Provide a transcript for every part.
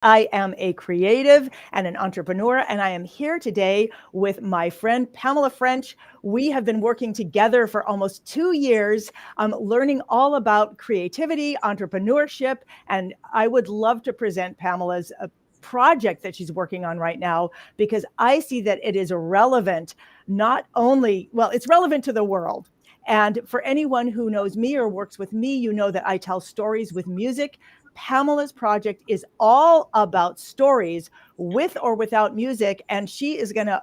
I am a creative and an entrepreneur, and I am here today with my friend Pamela French. We have been working together for almost 2 years, learning all about creativity, entrepreneurship, and I would love to present Pamela's project that she's working on right now, because I see that it is relevant, not only, well, it's relevant to the world. And for anyone who knows me or works with me, you know that I tell stories with music. Pamela's project is all about stories with or without music, and she is going to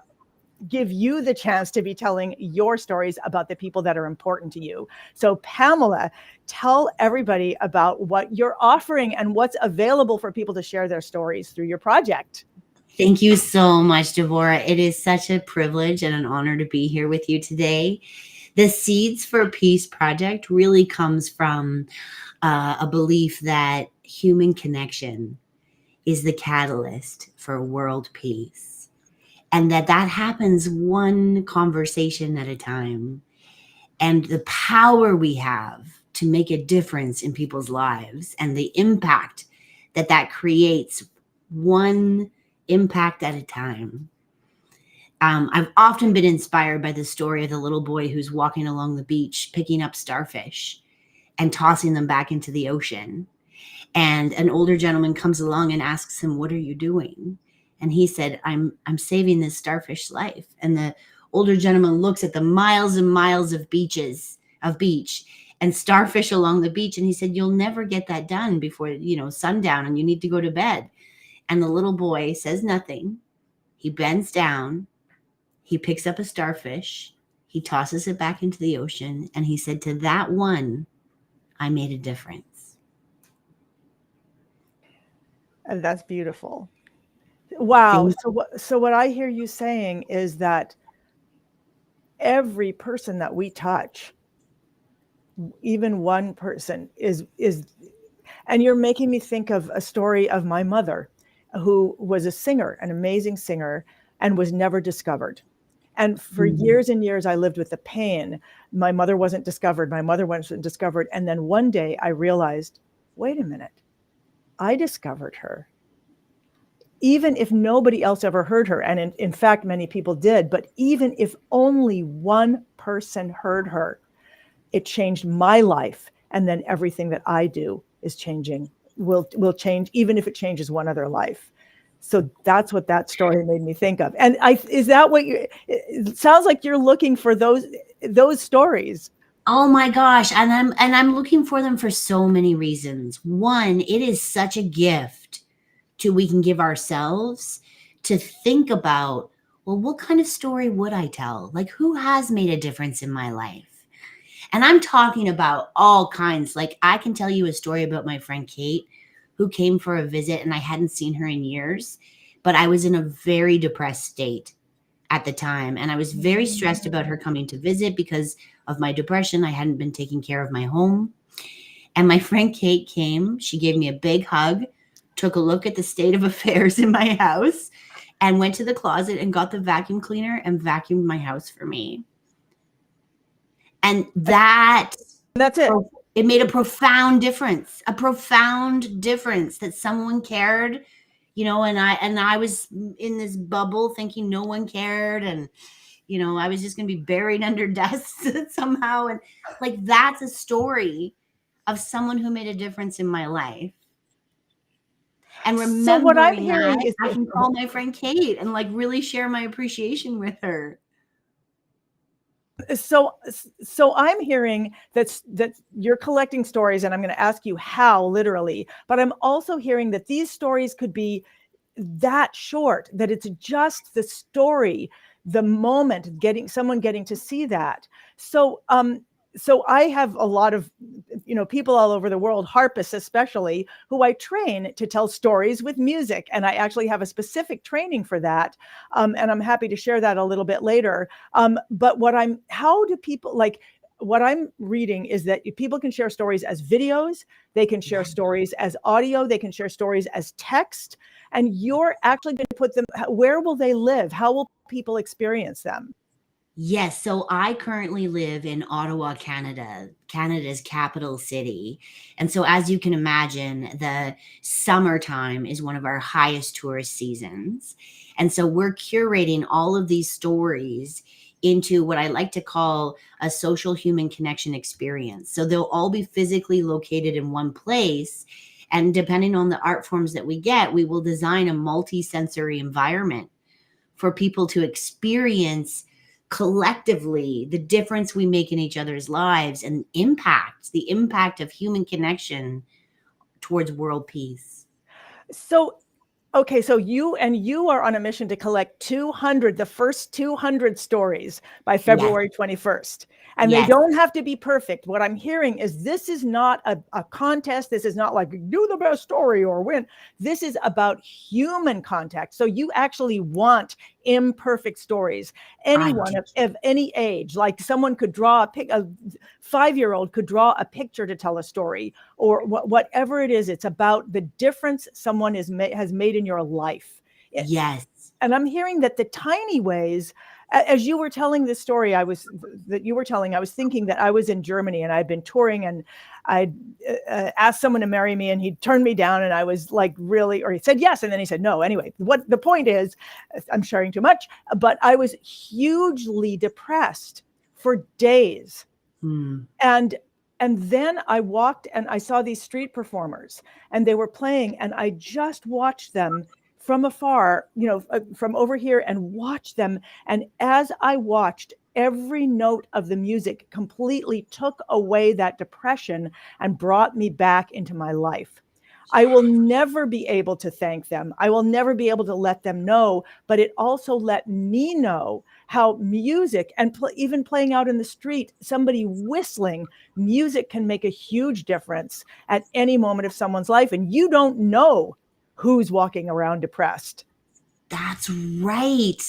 give you the chance to be telling your stories about the people that are important to you. So Pamela, tell everybody about what you're offering and what's available for people to share their stories through your project. Thank you so much, Deborah. It is such a privilege and an honor to be here with you today. The Seeds for Peace project really comes from a belief that human connection is the catalyst for world peace, and that happens one conversation at a time. And the power we have to make a difference in people's lives and the impact that creates, one impact at a time. I've often been inspired by the story of the little boy who's walking along the beach, picking up starfish and tossing them back into the ocean. And an older gentleman comes along and asks him, "What are you doing?" And he said, I'm saving this starfish life. And the older gentleman looks at the miles and miles of beach and starfish along the beach. And he said, "You'll never get that done before, sundown, and you need to go to bed." And the little boy says nothing. He bends down. He picks up a starfish. He tosses it back into the ocean. And he said, "To that one, I made a difference." And that's beautiful. Wow. So what I hear you saying is that every person that we touch, even one person, is, and you're making me think of a story of my mother, who was a singer, an amazing singer, and was never discovered. And for years and years, I lived with the pain. My mother wasn't discovered. My mother wasn't discovered. And then one day I realized, wait a minute, I discovered her. Even if nobody else ever heard her, and in fact, many people did, but even if only one person heard her, it changed my life. And then everything that I do is changing, will change, even if it changes one other life. So that's what that story made me think of. And is that what it sounds like you're looking for those stories? Oh my gosh. And I'm looking for them for so many reasons. One, it is such a gift we can give ourselves to think about, well, what kind of story would I tell? Like, who has made a difference in my life? And I'm talking about all kinds. Like, I can tell you a story about my friend Kate, who came for a visit, and I hadn't seen her in years, but I was in a very depressed state at the time. And I was very stressed about her coming to visit because of my depression. I hadn't been taking care of my home. And my friend Kate came. She gave me a big hug, took a look at the state of affairs in my house, and went to the closet and got the vacuum cleaner and vacuumed my house for me. And that's it. It made a profound difference that someone cared, and I was in this bubble thinking no one cared. And, I was just going to be buried under desks somehow. And like, that's a story of someone who made a difference in my life. And remembering, so what I'm hearing is I can call my friend Kate and like really share my appreciation with her. So I'm hearing that you're collecting stories, and I'm going to ask you how, literally, but I'm also hearing that these stories could be that short, that it's just the story, the moment, someone getting to see that. So I have a lot of, people all over the world, harpists especially, who I train to tell stories with music. And I actually have a specific training for that. And I'm happy to share that a little bit later. But how do people, like, what I'm reading is that people can share stories as videos, they can share stories as audio, they can share stories as text, and you're actually going to put them, where will they live? How will people experience them? Yes, so I currently live in Ottawa, Canada, Canada's capital city. And so, as you can imagine, the summertime is one of our highest tourist seasons. And so, we're curating all of these stories into what I like to call a social human connection experience. So, they'll all be physically located in one place. And depending on the art forms that we get, we will design a multi-sensory environment for people to experience collectively the difference we make in each other's lives and the impact of human connection towards world peace. So, okay, so you are on a mission to collect 200, the first 200 stories by Yes, February 21st. And they yes, don't have to be perfect. What I'm hearing is this is not a contest. This is not like do the best story or win. This is about human contact. So you actually want imperfect stories. I Anyone do. of any age, like someone could draw a 5-year-old could draw a picture to tell a story, or whatever it is. It's about the difference someone has made in your life. Yes. And I'm hearing that the tiny ways, as you were telling this story, I was thinking that I was in Germany and I'd been touring, and I asked someone to marry me and he turned me down, and I was like, really, or he said yes. And then he said no. Anyway, what the point is, I'm sharing too much, but I was hugely depressed for days. Hmm. And then I walked and I saw these street performers and they were playing, and I just watched them from afar, from over here, and watched them. And as I watched, every note of the music completely took away that depression and brought me back into my life. I will never be able to thank them. I will never be able to let them know, but it also let me know how music and even playing out in the street, somebody whistling, music can make a huge difference at any moment of someone's life. And you don't know who's walking around depressed. That's right.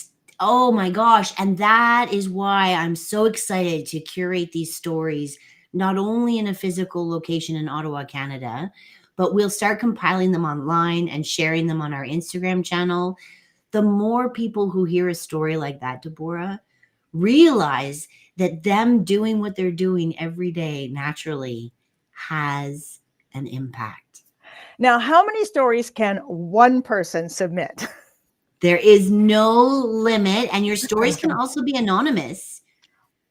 Oh my gosh. And that is why I'm so excited to curate these stories, not only in a physical location in Ottawa, Canada, but we'll start compiling them online and sharing them on our Instagram channel. The more people who hear a story like that, Deborah, realize that them doing what they're doing every day naturally has an impact. Now, how many stories can one person submit? There is no limit, and your stories can also be anonymous.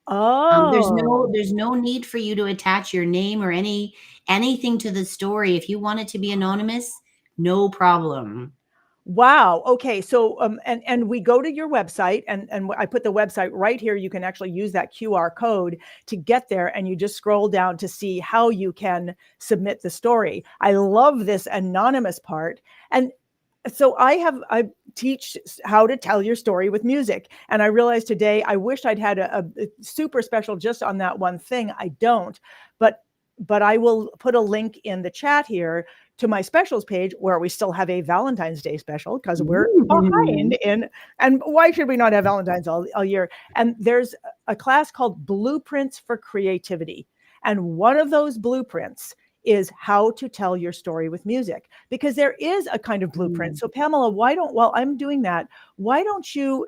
Oh, There's no need for you to attach your name or anything to the story. If you want it to be anonymous, no problem. wow. Okay. So, and we go to your website, and I put the website right here. You can actually use that QR code to get there, and you just scroll down to see how you can submit the story. I love this anonymous part. And so I teach how to tell your story with music. And I realized today, I wish I'd had a super special just on that one thing. I don't, but I will put a link in the chat here to my specials page, where we still have a Valentine's Day special because we're Ooh. behind in, and why should we not have Valentine's all year? And there's a class called Blueprints for Creativity. And one of those blueprints is how to tell your story with music, because there is a kind of blueprint. So Pamela, while I'm doing that, why don't you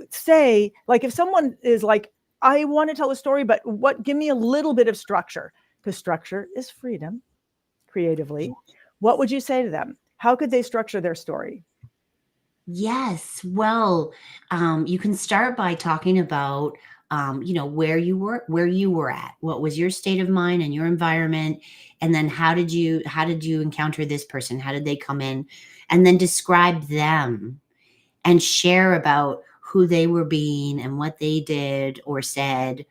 say, like, if someone is like, I want to tell a story, but give me a little bit of structure, because structure is freedom creatively. What would you say to them? How could they structure their story? Yes. Well, you can start by talking about, where you were at, what was your state of mind and your environment, and then how did you encounter this person? How did they come in? And then describe them and share about who they were being and what they did or said,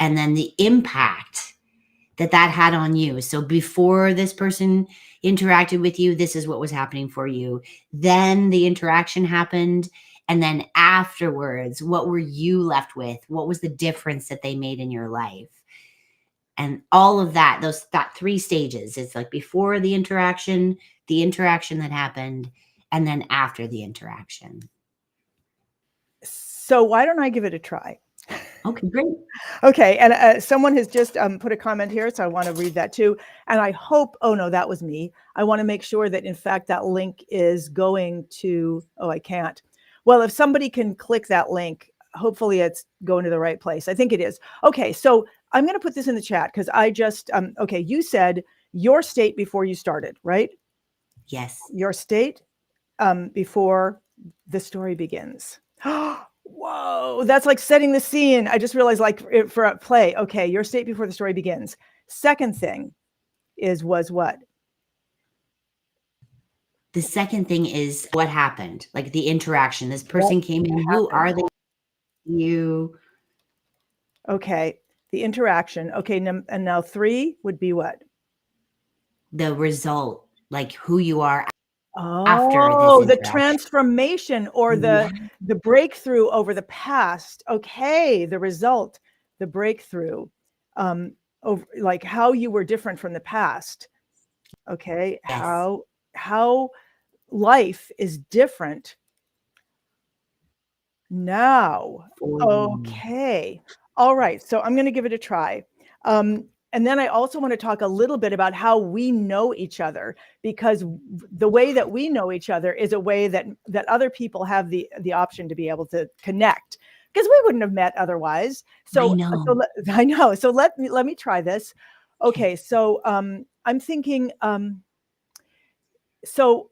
and then the impact that had on you. So before this person interacted with you, this is what was happening for you. Then the interaction happened. And then afterwards, what were you left with? What was the difference that they made in your life? And all of that, that 3 stages. It's like before the interaction that happened, and then after the interaction. So why don't I give it a try? Okay, great. Okay, and someone has just put a comment here, so I want to read that too. And I hope, oh no, that was me. I want to make sure that in fact that link is going to, oh, I can't. Well, if somebody can click that link, hopefully it's going to the right place. I think it is. Okay, so I'm going to put this in the chat because I just, okay, you said your state before you started, right? Yes. Your state before the story begins. Whoa, that's like setting the scene. I just realized, like, for a play. Okay, your state before the story begins. Second thing was what? The second thing is what happened, like the interaction. This person What came in. happened? Who are they? You. Okay, the interaction. Okay, and now 3 would be what? The result, like who you are after this Oh, the interaction. transformation or the breakthrough over the past. Okay, the result, the breakthrough, over, like how you were different from the past. Okay, Yes. how life is different now. For you. Okay, all right. So I'm going to give it a try. And then I also want to talk a little bit about how we know each other, because the way that we know each other is a way that other people have the option to be able to connect, because we wouldn't have met otherwise. So I know. I know. So let me try this. Okay. So I'm thinking. So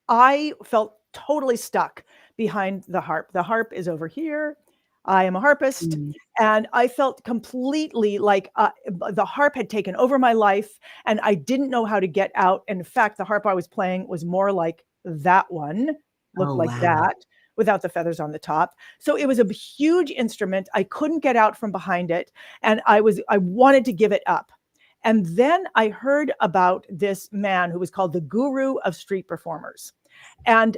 I felt totally stuck behind the harp. The harp is over here. I am a harpist. And I felt completely like the harp had taken over my life, and I didn't know how to get out. And in fact, the harp I was playing was more like that one, looked Oh, like wow. that, without the feathers on the top. So it was a huge instrument. I couldn't get out from behind it, and I wanted to give it up. And then I heard about this man who was called the guru of street performers. And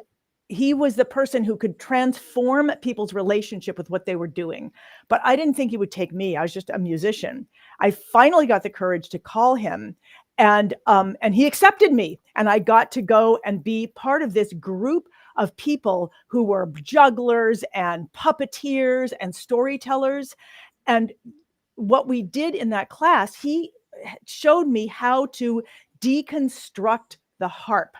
he was the person who could transform people's relationship with what they were doing. But I didn't think he would take me. I was just a musician. I finally got the courage to call him, and he accepted me. And I got to go and be part of this group of people who were jugglers and puppeteers and storytellers. And what we did in that class, he showed me how to deconstruct the harp.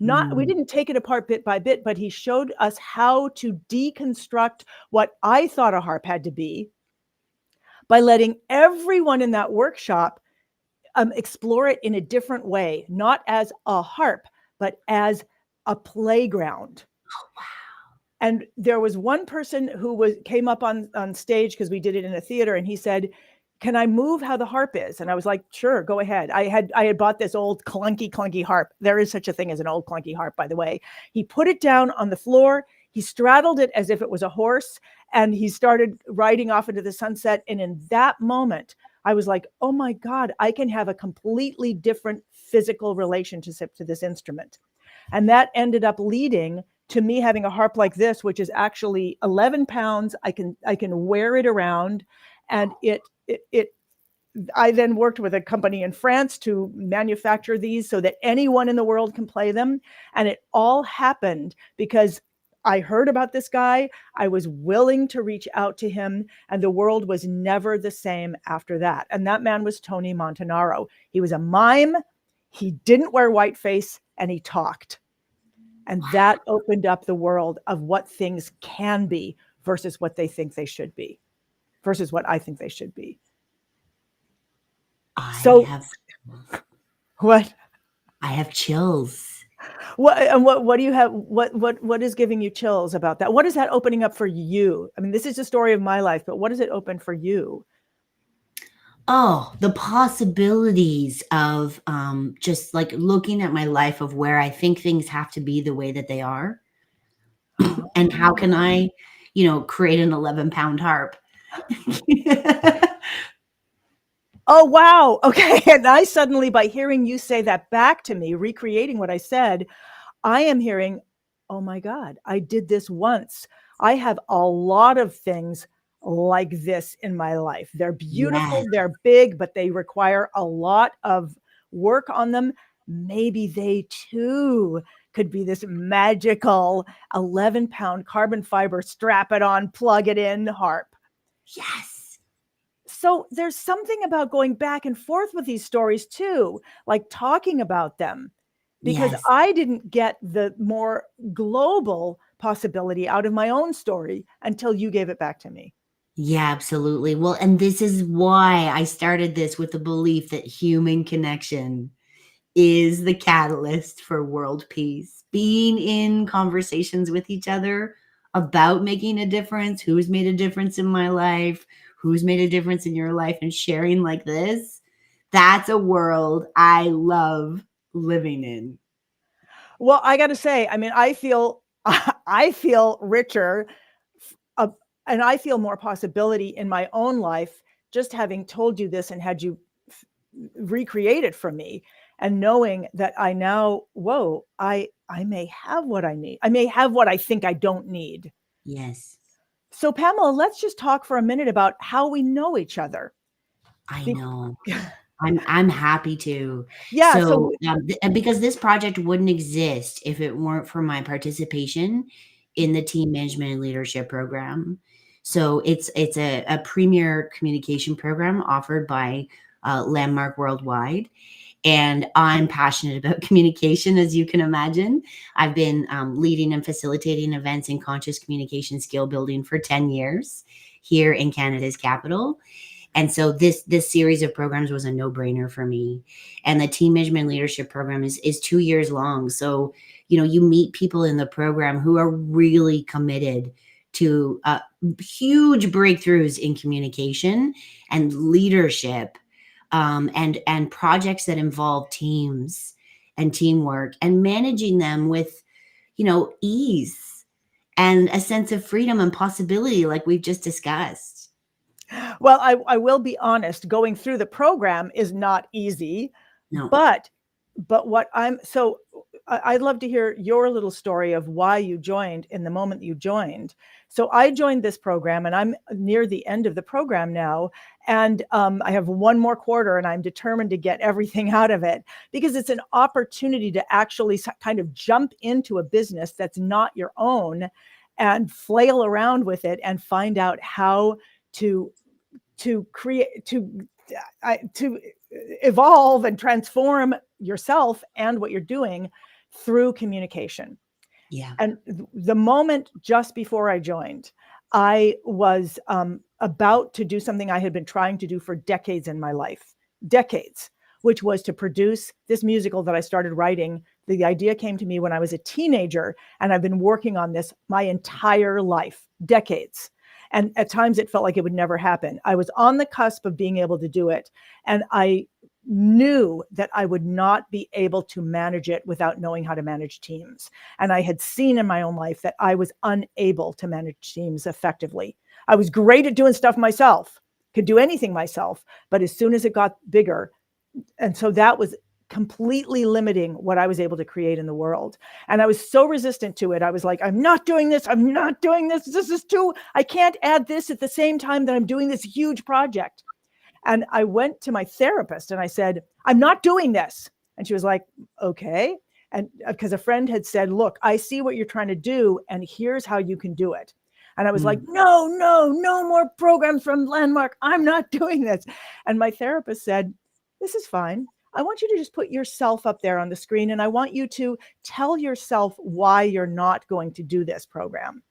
We didn't take it apart bit by bit, but he showed us how to deconstruct what I thought a harp had to be by letting everyone in that workshop explore it in a different way, not as a harp, but as a playground. Oh, wow. And there was one person who came up on stage, because we did it in a theater, and he said, "Can I move how the harp is?" And I was like, "Sure, go ahead." I had bought this old clunky harp. There is such a thing as an old clunky harp, by the way. He put it down on the floor. He straddled it as if it was a horse, and he started riding off into the sunset. And in that moment, I was like, "Oh my God, I can have a completely different physical relationship to this instrument." And that ended up leading to me having a harp like this, which is actually 11 pounds. I can wear it around, and I then worked with a company in France to manufacture these so that anyone in the world can play them. And it all happened because I heard about this guy. I was willing to reach out to him, and the world was never the same after that. And that man was Tony Montanaro. He was a mime. He didn't wear whiteface, and he talked. And that opened up the world of what things can be versus what they think they should be, versus what I think they should be. What? I have chills. What do you have? What is giving you chills about that? What is that opening up for you? I mean, this is the story of my life, but what does it open for you? Oh, the possibilities of just like looking at my life of where I think things have to be the way that they are. And how can I, create an 11-pound harp? Oh, wow. Okay. And I suddenly, by hearing you say that back to me, recreating what I said, I am hearing, oh my God, I did this once. I have a lot of things like this in my life. They're beautiful, Yes. they're big, but they require a lot of work on them. Maybe they too could be this magical 11-pound carbon fiber, strap it on, plug it in harp. Yes. So there's something about going back and forth with these stories too, like talking about them, because Yes. I didn't get the more global possibility out of my own story until you gave it back to me. Yeah, absolutely. Well, and this is why I started this with the belief that human connection is the catalyst for world peace. Being in conversations with each other about making a difference, who's made a difference in my life, who's made a difference in your life, and sharing like this, that's a world I love living in. Well, I got to say, I mean, I feel I feel richer, uh, and I feel more possibility in my own life just having told you this and had you recreate it for me, and knowing that I now, whoa, I may have what I need. I may have what I think I don't need. Yes, So, Pamela, let's just talk for a minute about how we know each other. I Be- know. I'm happy to. yeah. So, because this project wouldn't exist if it weren't for my participation in the team management and leadership program. So it's a premier communication program offered by Landmark Worldwide, and I'm passionate about communication, as you can imagine. I've been leading and facilitating events in conscious communication skill building for 10 years here in Canada's capital. And so this series of programs was a no-brainer for me. And the team management leadership program is 2 years long. So, you meet people in the program who are really committed to huge breakthroughs in communication and leadership, and projects that involve teams and teamwork and managing them with, ease and a sense of freedom and possibility, like we've just discussed. Well, I will be honest, going through the program is not easy, No. but what I'm so I'd love to hear your little story of why you joined in the moment you joined. So I joined this program, and I'm near the end of the program now, and I have one more quarter, and I'm determined to get everything out of it, because it's an opportunity to actually kind of jump into a business that's not your own and flail around with it and find out how to create, to evolve and transform yourself and what you're doing through communication. Yeah. And the moment just before I joined, I was about to do something I had been trying to do for decades in my life, decades, which was to produce this musical that I started writing. The idea came to me when I was a teenager, and I've been working on this my entire life, decades. And at times it felt like it would never happen. I was on the cusp of being able to do it, and I knew that I would not be able to manage it without knowing how to manage teams. And I had seen in my own life that I was unable to manage teams effectively. I was great at doing stuff myself, could do anything myself, but as soon as it got bigger, and so that was completely limiting what I was able to create in the world. And I was so resistant to it. I was like, I'm not doing this. I'm not doing this. This is I can't add this at the same time that I'm doing this huge project. And I went to my therapist and I said, I'm not doing this. And she was like, okay. And because a friend had said, look, I see what you're trying to do, and here's how you can do it. And I was like, no more programs from Landmark. I'm not doing this. And my therapist said, this is fine. I want you to just put yourself up there on the screen, and I want you to tell yourself why you're not going to do this program.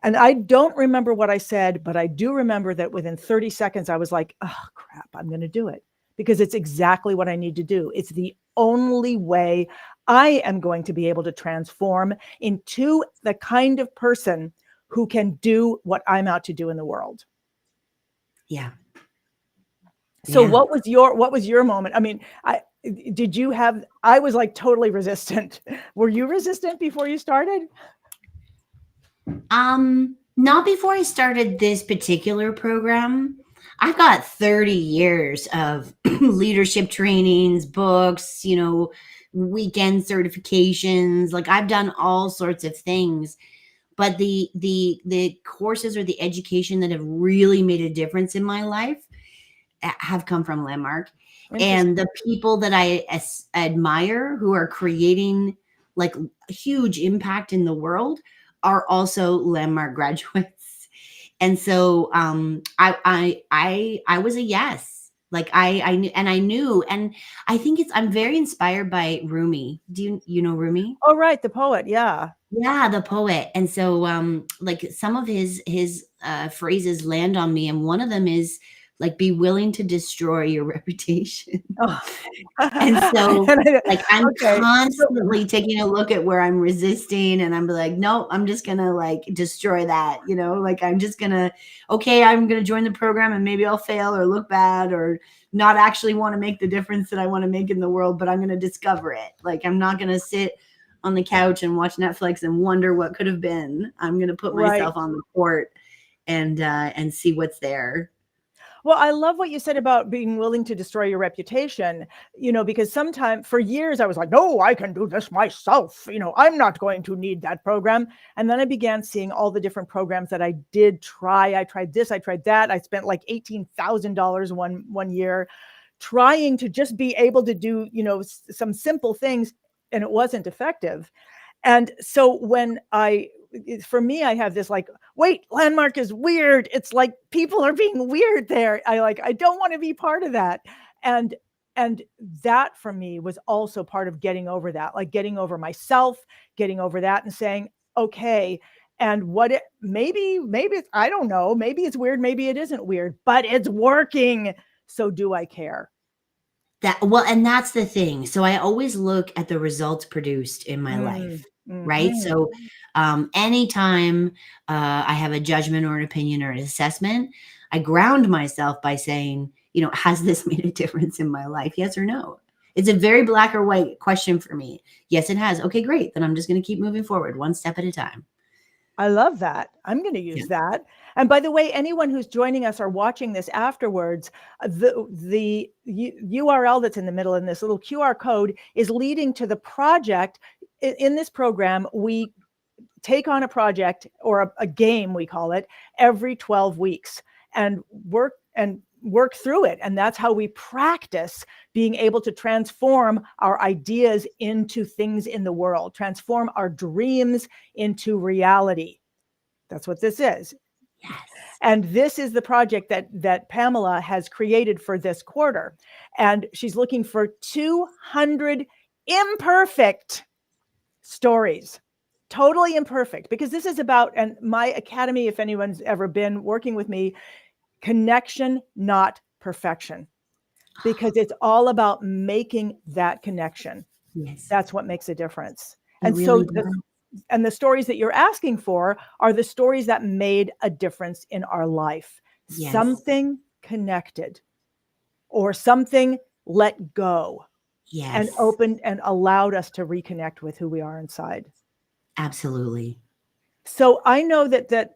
And I don't remember what I said, but I do remember that within 30 seconds, I was like, oh, crap, I'm going to do it, because it's exactly what I need to do. It's the only way I am going to be able to transform into the kind of person who can do what I'm out to do in the world. Yeah. So what was your moment? I mean, I was like totally resistant. Were you resistant before you started? Not before I started this particular program. I've got 30 years of leadership trainings, books, weekend certifications. Like, I've done all sorts of things, but the courses or the education that have really made a difference in my life have come from Landmark. And the people that I admire who are creating like huge impact in the world are also Landmark graduates. And so I was a yes. Like I knew, and I think I'm very inspired by Rumi. Do you know Rumi? Oh, right, the poet, yeah. Yeah, the poet. And so, like some of his phrases land on me, and one of them is like, "Be willing to destroy your reputation." Oh. And so, like, I'm Okay, so constantly taking a look at where I'm resisting, and I'm like, "Nope, I'm just gonna, like, destroy that," you know? Like, I'm just gonna okay, I'm gonna join the program, and maybe I'll fail or look bad or not actually wanna make the difference that I wanna make in the world, but I'm gonna discover it. Like, I'm not gonna sit on the couch and watch Netflix and wonder what could have been. I'm gonna put right. myself on the court and see what's there. Well, I love what you said about being willing to destroy your reputation, because sometimes for years I was like, no, I can do this myself. I'm not going to need that program. And then I began seeing all the different programs that I did try. I tried this, I tried that. I spent like $18,000 one year trying to just be able to do, some simple things, and it wasn't effective. And so for me, I have this like, wait, Landmark is weird. It's like people are being weird there. I don't want to be part of that. And and that for me was also part of getting over that, like getting over myself, getting over that and saying, okay, and maybe it's, I don't know, maybe it's weird, maybe it isn't weird, but it's working. So do I care? And that's the thing. So I always look at the results produced in my Mm, life, right? mhm. So anytime I have a judgment or an opinion or an assessment, I ground myself by saying, has this made a difference in my life? Yes or no? It's a very black or white question for me. Yes, it has. Okay, great. Then I'm just going to keep moving forward one step at a time. I love that. I'm going to Yeah. use that. And by the way, anyone who's joining us or watching this afterwards, the URL that's in the middle in this little QR code is leading to the project. In this program, we take on a project or a game, we call it, every 12 weeks and work through it. And that's how we practice being able to transform our ideas into things in the world, transform our dreams into reality. That's what this is. Yes. And this is the project that Pamela has created for this quarter. And she's looking for 200 imperfect stories, totally imperfect, because this is about, and my academy, if anyone's ever been working with me, connection, not perfection, because it's all about making that connection. Yes. That's what makes a difference. It And so really does. the stories that you're asking for are the stories that made a difference in our life. Yes. Something connected or something let go and Yes. opened and allowed us to reconnect with who we are inside. Absolutely. So I know that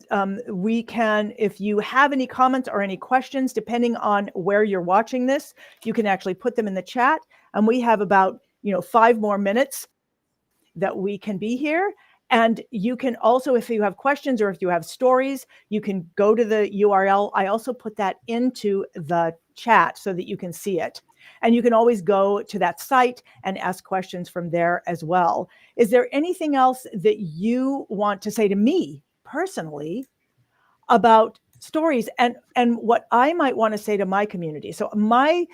we can, if you have any comments or any questions, depending on where you're watching this, you can actually put them in the chat. And we have about 5 more minutes that we can be here. And you can also, if you have questions or if you have stories, you can go to the URL. I also put that into the chat so that you can see it. And you can always go to that site and ask questions from there as well. Is there anything else that you want to say to me personally about stories and what I might want to say to my community? So my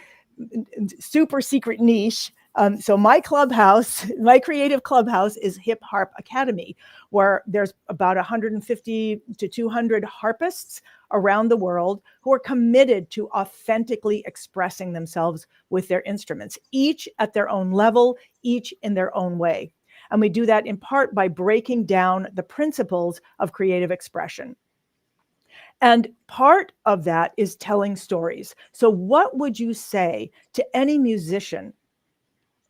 super secret niche. So my clubhouse, my creative clubhouse is Hip Harp Academy, where there's about 150 to 200 harpists around the world who are committed to authentically expressing themselves with their instruments, each at their own level, each in their own way. And we do that in part by breaking down the principles of creative expression. And part of that is telling stories. So what would you say to any musician?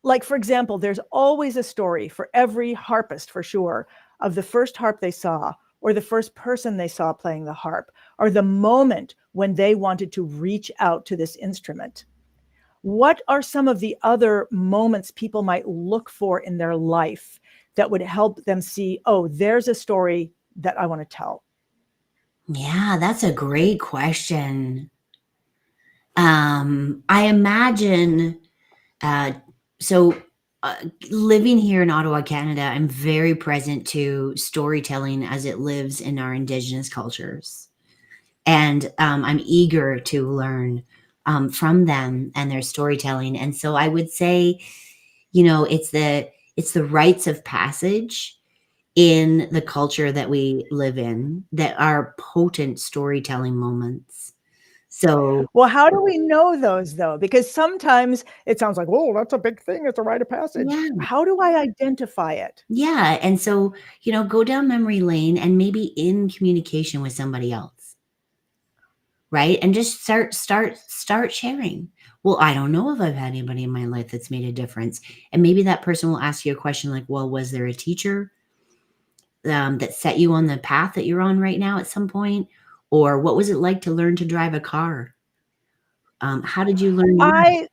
Like, for example, there's always a story for every harpist, for sure, of the first harp they saw, or the first person they saw playing the harp, or the moment when they wanted to reach out to this instrument. What are some of the other moments people might look for in their life that would help them see, oh, there's a story that I want to tell? Yeah, that's a great question. I imagine, uh, so living here in Ottawa, Canada, I'm very present to storytelling as it lives in our Indigenous cultures. And I'm eager to learn from them and their storytelling. And so I would say, you know, it's the rites of passage in the culture that we live in that are potent storytelling moments. So Well, how do we know those though? Because sometimes it sounds like, "Whoa, that's a big thing. It's a rite of passage." yeah, How do I identify it? yeah. And so, you know, go down memory lane and maybe in communication with somebody else, right? And just start sharing. Well, I don't know if I've had anybody in my life that's made a difference. And maybe that person will ask you a question like, well, was there a teacher that set you on the path that you're on right now at some point? Or what was it like to learn to drive a car? How did you learn that? I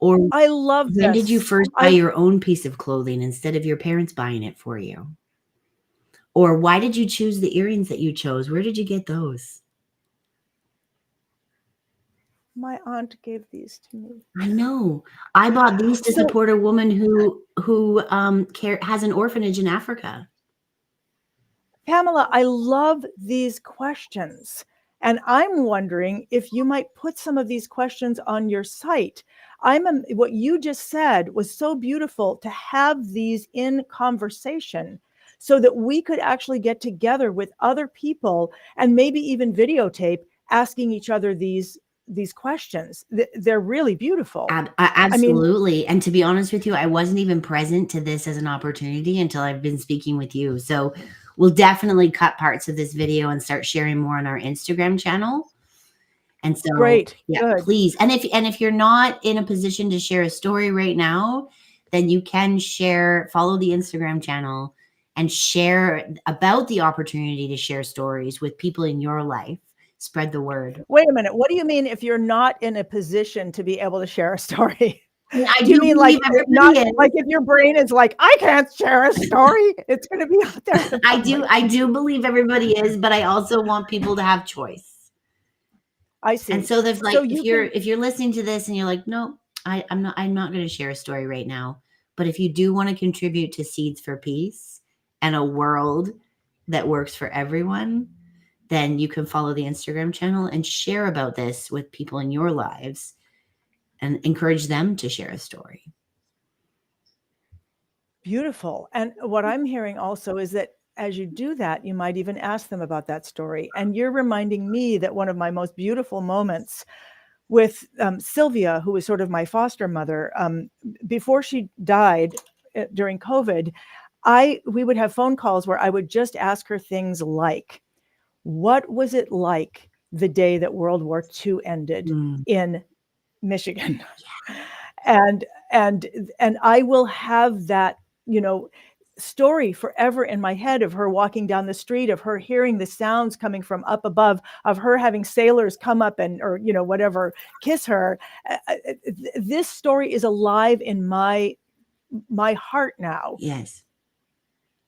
Or I love when did you this. first buy your own piece of clothing instead of your parents buying it for you? Or why did you choose the earrings that you chose? Where did you get those? My aunt gave these to me. I know. I bought these to So, support a woman who has an orphanage in Africa. Pamela, I love these questions. And I'm wondering if you might put some of these questions on your site. What you just said was so beautiful to have these in conversation so that we could actually get together with other people and maybe even videotape asking each other these questions. They're really beautiful. I mean, Absolutely. And to be honest with you, I wasn't even present to this as an opportunity until I've been speaking with you. So we'll definitely cut parts of this video and start sharing more on our Instagram channel. And so, great, yeah, good. please. And if you're not in a position to share a story right now, then you can follow the Instagram channel and share about the opportunity to share stories with people in your life. Spread the word. Wait a minute. What do you mean if you're not in a position to be able to share a story? I Do you do mean believe like not everybody is. like if your brain is like, I can't share a story, it's going to be out there in the public. I do believe everybody is, but I also want people to have choice. I And see. so there's like So you can, if you're listening to this and you're like, no, I'm not going to share a story right now. But if you do want to contribute to Seeds for Peace and a world that works for everyone, then you can follow the Instagram channel and share about this with people in your lives and encourage them to share a story. beautiful. And what I'm hearing also is that as you do that, you might even ask them about that story. And you're reminding me that one of my most beautiful moments with Sylvia, who was sort of my foster mother, before she died during COVID, we would have phone calls where I would just ask her things like, what was it like the day that World War II ended in Michigan? And I will have that, story forever in my head of her walking down the street, of her hearing the sounds coming from up above, of her having sailors come up or whatever, kiss her. This story is alive in my heart now. Yes.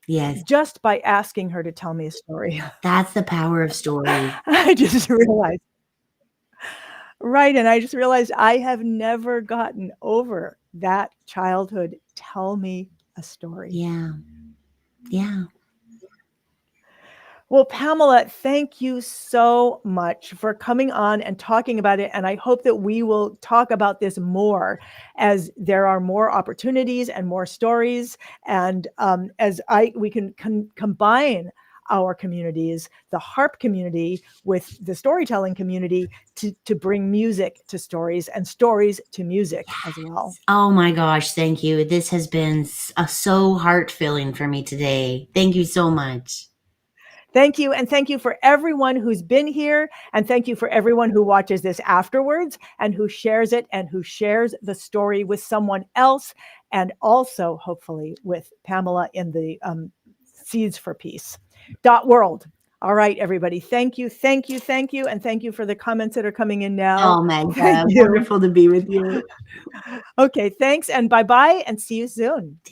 Yes. Just by asking her to tell me a story. That's the power of story. I just realized. Right. And I just realized I have never gotten over that childhood. Tell me a story. Yeah. Yeah. Well, Pamela, thank you so much for coming on and talking about it. And I hope that we will talk about this more as there are more opportunities and more stories. And as we can combine our communities, the harp community with the storytelling community, to bring music to stories and stories to music as well. Oh my gosh, thank you. This has been so heart-filling for me today. Thank you so much. Thank you. And thank you for everyone who's been here. And thank you for everyone who watches this afterwards and who shares it and who shares the story with someone else. And also, hopefully, with Pamela in the SeedsforPeace.World. All right, everybody. Thank you. Thank you. Thank you. And thank you for the comments that are coming in now. Oh, Magda, Thank you. wonderful to be with you. Okay, thanks. And bye-bye and see you soon.